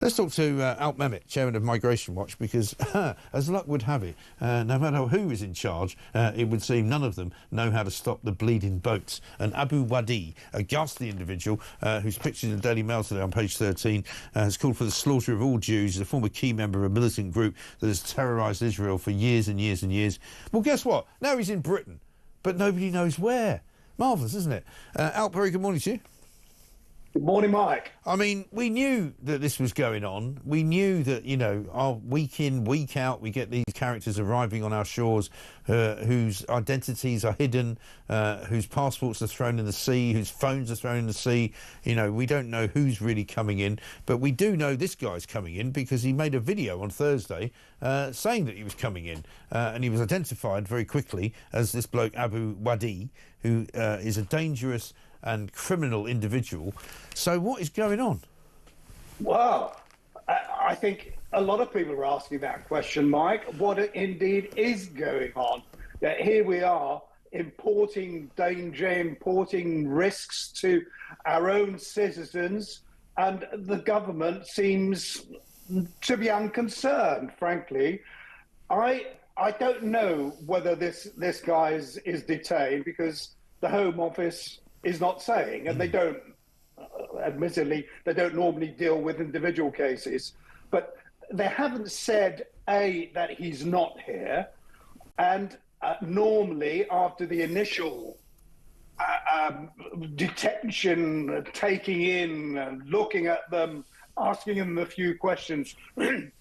Let's talk to Alp Mehmet, chairman of Migration Watch, because as luck would have it, no matter who is in charge, it would seem none of them know how to stop the bleeding boats. And Abu Wadee, a ghastly individual who's pictured in the Daily Mail today on page 13, has called for the slaughter of all Jews. He's a former key member of a militant group that has terrorised Israel for years and years and years. Well, guess what? Now he's in Britain, but nobody knows where. Marvellous, isn't it? Alp, very good morning to you. Good morning, Mike. I mean, we knew that this was going on. We knew that, you know, week in, week out, we get these characters arriving on our shores whose identities are hidden, whose passports are thrown in the sea, whose phones are thrown in the sea. You know, we don't know who's really coming in, but we do know this guy's coming in because he made a video on Thursday saying that he was coming in, and he was identified very quickly as this bloke Abu Wadee, who is a dangerous and criminal individual. So what is going on? Well, I think a lot of people are asking that question, Mike. What indeed is going on? That here we are importing danger, importing risks to our own citizens, and the government seems to be unconcerned, frankly. I don't know whether this guy is detained, because the Home Office is not saying, and they don't, admittedly, they don't normally deal with individual cases, but they haven't said, A, that he's not here, and normally after the initial detention, taking in, looking at them, asking them a few questions, and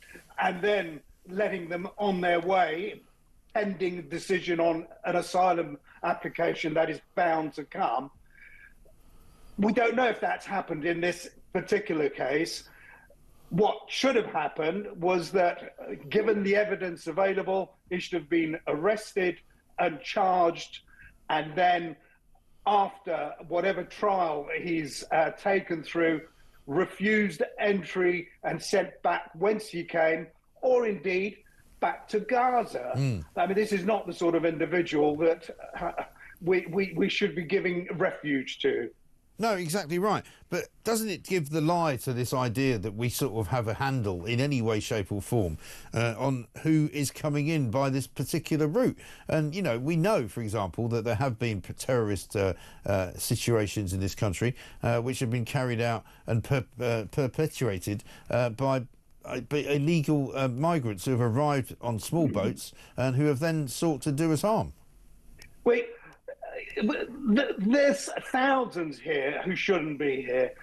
then letting them on their way, pending decision on an asylum application that is bound to come. We don't know if that's happened in this particular case. What should have happened was that, given the evidence available, he should have been arrested and charged, and then after whatever trial he's taken through, refused entry and sent back whence he came, or indeed back to Gaza. I mean, this is not the sort of individual that we should be giving refuge to. No, exactly right. But doesn't it give the lie to this idea that we sort of have a handle in any way, shape or form on who is coming in by this particular route? And, you know, we know, for example, that there have been terrorist situations in this country which have been carried out and perpetuated by illegal migrants who have arrived on small boats and who have then sought to do us harm. There's thousands here who shouldn't be here.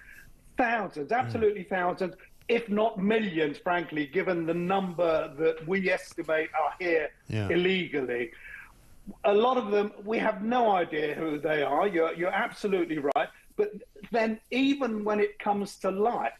Thousands, absolutely thousands, if not millions, frankly, given the number that we estimate are here illegally. A lot of them, we have no idea who they are. You're absolutely right. But then even when it comes to light,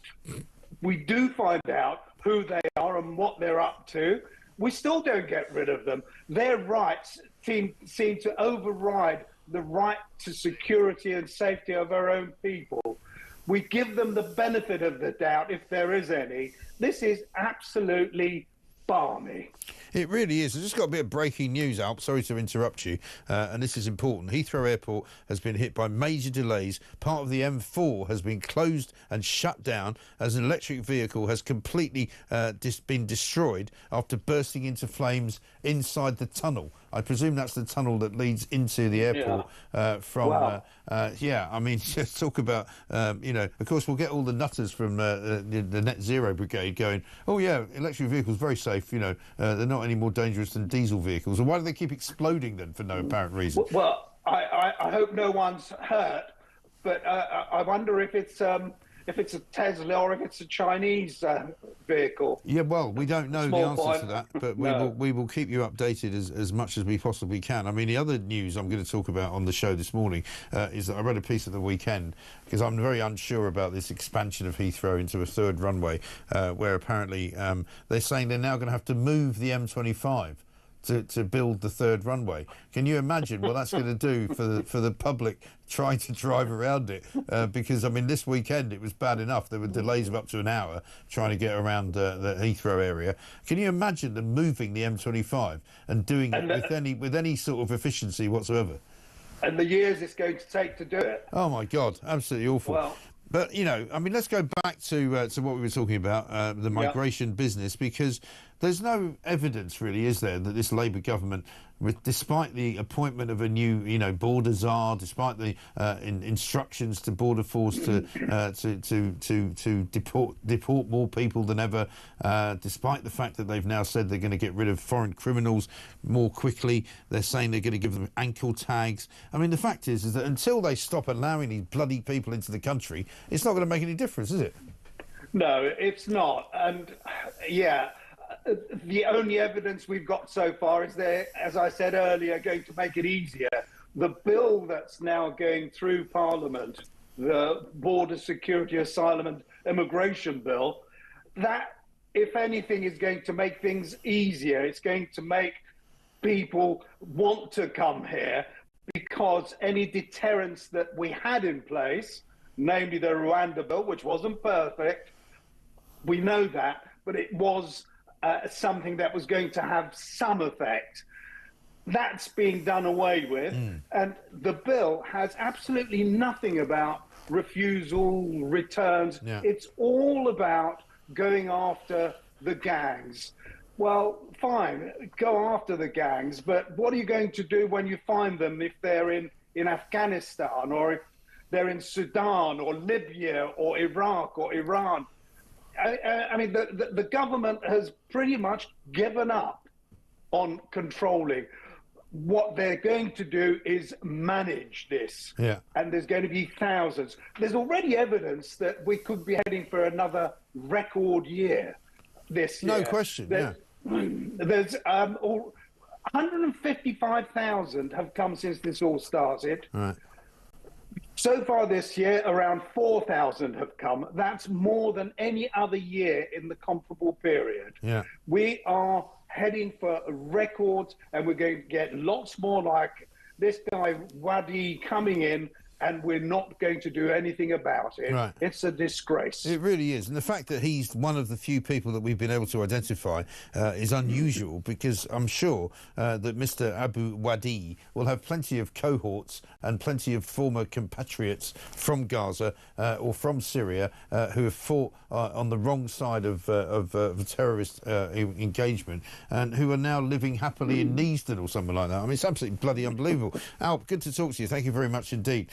we do find out who they are and what they're up to. We still don't get rid of them. Their rights seem to override the right to security and safety of our own people. We give them the benefit of the doubt, if there is any. This is absolutely balmy. It really is. I've just got a bit of breaking news, Alp. Sorry to interrupt you, and this is important. Heathrow Airport has been hit by major delays. Part of the M4 has been closed and shut down as an electric vehicle has completely been destroyed after bursting into flames inside the tunnel. I presume that's the tunnel that leads into the airport from... Wow. I mean, just talk about, you know, of course, we'll get all the nutters from the Net Zero Brigade going, oh, yeah, electric vehicles, very safe, you know, they're not any more dangerous than diesel vehicles. And why do they keep exploding then for no apparent reason? Well, I hope no one's hurt, but I wonder if it's a Tesla or if it's a Chinese vehicle. Yeah, well, we don't know the answer to that, but we will keep you updated as much as we possibly can. I mean, the other news I'm going to talk about on the show this morning is that I read a piece at the weekend, because I'm very unsure about this expansion of Heathrow into a third runway, where apparently they're saying they're now going to have to move the M25 to build the third runway. Can you imagine what that's going to do for the public trying to drive around it? Because, I mean, this weekend it was bad enough. There were delays of up to an hour trying to get around the Heathrow area. Can you imagine them moving the M25 and doing it with any sort of efficiency whatsoever? And the years it's going to take to do it. Oh, my God, absolutely awful. Well, But, you know, I mean, let's go back to what we were talking about, the migration business, because there's no evidence, really, is there, that this Labour government, despite the appointment of a new, you know, border czar, despite the instructions to border force to deport more people than ever, despite the fact that they've now said they're going to get rid of foreign criminals more quickly, they're saying they're going to give them ankle tags. I mean, the fact is that until they stop allowing these bloody people into the country, it's not going to make any difference, is it? No, it's not. And yeah, the only evidence we've got so far is they're, as I said earlier, going to make it easier. The bill that's now going through Parliament, the Border Security, Asylum and Immigration Bill, that, if anything, is going to make things easier. It's going to make people want to come here, because any deterrence that we had in place, namely the Rwanda bill, which wasn't perfect, we know that, but it was something that was going to have some effect. That's being done away with. And the bill has absolutely nothing about refusal, returns. It's all about going after the gangs. Well, fine, go after the gangs, but what are you going to do when you find them if they're in Afghanistan, or if they're in Sudan or Libya or Iraq or Iran? I mean, the government has pretty much given up on controlling. What they're going to do is manage this. And there's going to be thousands. There's already evidence that we could be heading for another record year this year. No question, There's 155,000 have come since this all started. So far this year, around 4,000 have come. That's more than any other year in the comparable period. We are heading for records, and we're going to get lots more like this guy Wadee coming in, and we're not going to do anything about it. It's a disgrace. It really is. And the fact that he's one of the few people that we've been able to identify is unusual, because I'm sure that Mr. Abu Wadee will have plenty of cohorts and plenty of former compatriots from Gaza or from Syria who have fought on the wrong side of the terrorist engagement, and who are now living happily in Neasden or something like that. I mean, it's absolutely bloody unbelievable. Alp, good to talk to you. Thank you very much indeed.